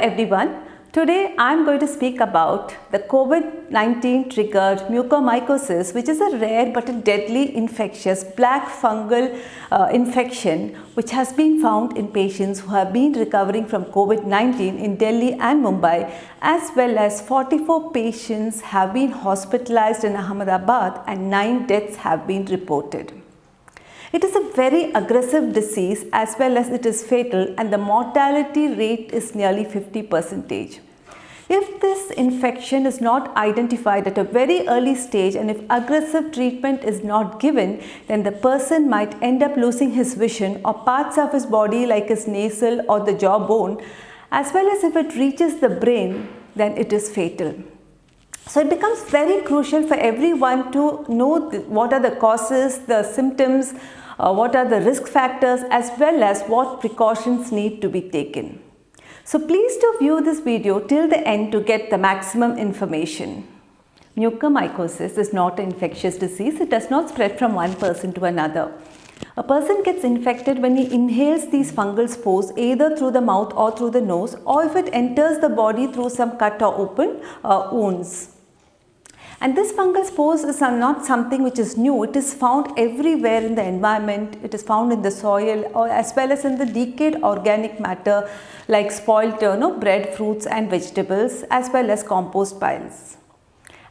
everyone. Today I am going to speak about the COVID-19 triggered mucormycosis, which is a rare but a deadly infectious black fungal infection which has been found in patients who have been recovering from COVID-19 in Delhi and Mumbai, as well as 44 patients have been hospitalized in Ahmedabad and 9 deaths have been reported. It is a very aggressive disease as well as it is fatal, and the mortality rate is nearly 50%. If this infection is not identified at a very early stage and if aggressive treatment is not given, then the person might end up losing his vision or parts of his body like his nasal or the jawbone, as well as if it reaches the brain, then it is fatal. So it becomes very crucial for everyone to know what are the causes, the symptoms, what are the risk factors, as well as what precautions need to be taken. So please do view this video till the end to get the maximum information. Mucormycosis is not an infectious disease. It does not spread from one person to another. A person gets infected when he inhales these fungal spores either through the mouth or through the nose, or if it enters the body through some cut or open wounds. And this fungal spores is not something which is new. It is found everywhere in the environment. It is found in the soil or as well as in the decayed organic matter like spoiled bread, fruits and vegetables, as well as compost piles.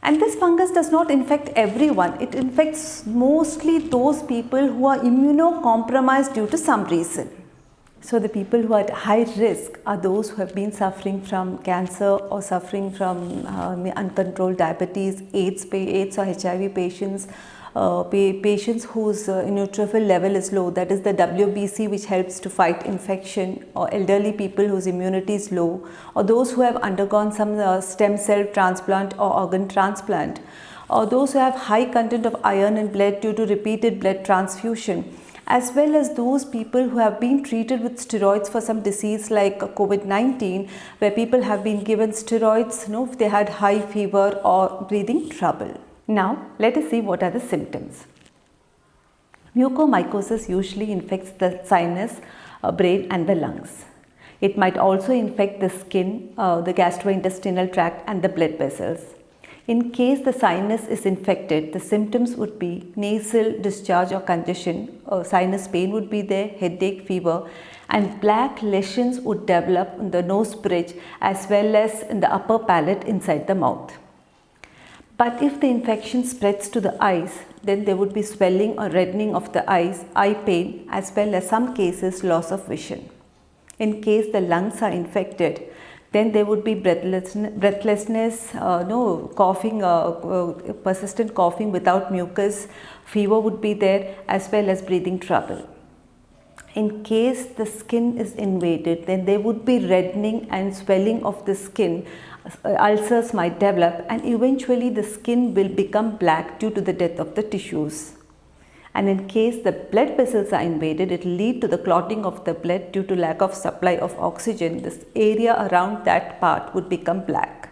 And this fungus does not infect everyone. It infects mostly those people who are immunocompromised due to some reason. So the people who are at high risk are those who have been suffering from cancer or suffering from uncontrolled diabetes, AIDS or HIV patients, patients whose neutrophil level is low, that is the WBC, which helps to fight infection, or elderly people whose immunity is low, or those who have undergone some stem cell transplant or organ transplant, or those who have high content of iron in blood due to repeated blood transfusion, as well as those people who have been treated with steroids for some disease like COVID-19, where people have been given steroids if they had high fever or breathing trouble. Now, let us see what are the symptoms. Mucormycosis usually infects the sinus, brain and the lungs. It might also infect the skin, the gastrointestinal tract and the blood vessels. In case the sinus is infected, the symptoms would be nasal discharge or congestion, sinus pain would be there, headache, fever, and black lesions would develop in the nose bridge as well as in the upper palate inside the mouth. But if the infection spreads to the eyes, then there would be swelling or reddening of the eyes, eye pain, as well as some cases loss of vision. In case the lungs are infected, then there would be breathlessness, coughing, persistent coughing without mucus, fever would be there, as well as breathing trouble. In case the skin is invaded, then there would be reddening and swelling of the skin. Ulcers might develop and eventually the skin will become black due to the death of the tissues. And in case the blood vessels are invaded, it will lead to the clotting of the blood due to lack of supply of oxygen. This area around that part would become black.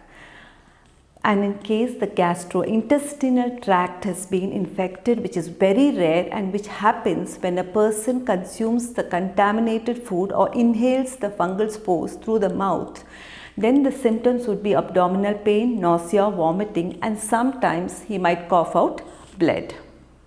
And in case the gastrointestinal tract has been infected, which is very rare and which happens when a person consumes the contaminated food or inhales the fungal spores through the mouth, then the symptoms would be abdominal pain, nausea, vomiting, and sometimes he might cough out blood.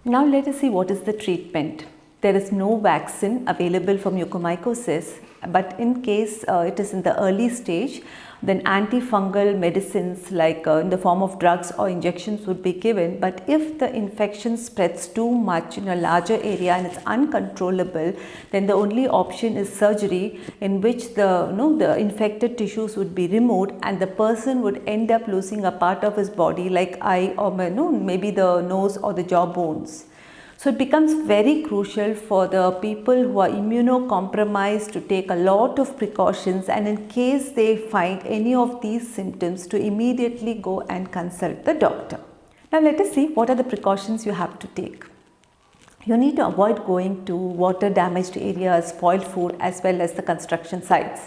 Now let us see what is the treatment. There is no vaccine available for mucormycosis, but in case it is in the early stage, then antifungal medicines like in the form of drugs or injections would be given. But if the infection spreads too much in a larger area and it's uncontrollable, then the only option is surgery, in which the infected tissues would be removed and the person would end up losing a part of his body like eye or maybe the nose or the jaw bones. So it becomes very crucial for the people who are immunocompromised to take a lot of precautions, and in case they find any of these symptoms, to immediately go and consult the doctor. Now let us see what are the precautions you have to take. You need to avoid going to water damaged areas, spoiled food, as well as the construction sites.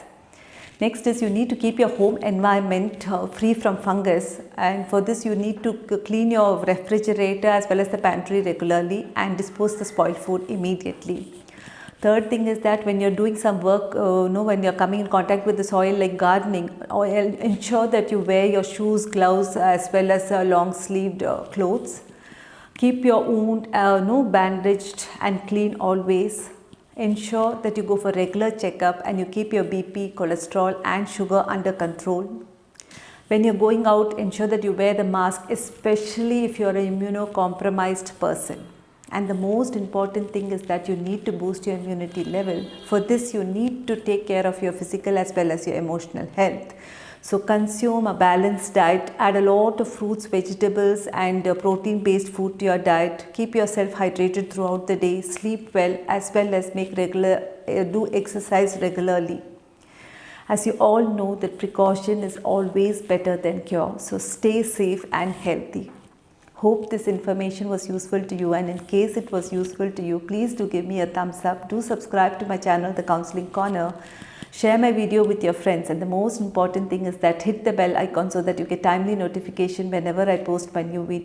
Next is you need to keep your home environment free from fungus, and for this you need to clean your refrigerator as well as the pantry regularly and dispose the spoiled food immediately. Third thing is that when you're doing some work, when you're coming in contact with the soil like gardening, ensure that you wear your shoes, gloves as well as long sleeved clothes. Keep your wound bandaged and clean always. Ensure that you go for regular checkup and you keep your BP, cholesterol and sugar under control. When you're going out, ensure that you wear the mask, especially if you're an immunocompromised person. And the most important thing is that you need to boost your immunity level. For this, you need to take care of your physical as well as your emotional health. So consume a balanced diet, add a lot of fruits, vegetables and protein-based food to your diet. Keep yourself hydrated throughout the day, sleep well as do exercise regularly. As you all know that precaution is always better than cure. So stay safe and healthy. Hope this information was useful to you, and in case it was useful to you, please do give me a thumbs up. Do subscribe to my channel, The Counseling Corner. Share my video with your friends, and the most important thing is that hit the bell icon so that you get timely notification whenever I post my new video.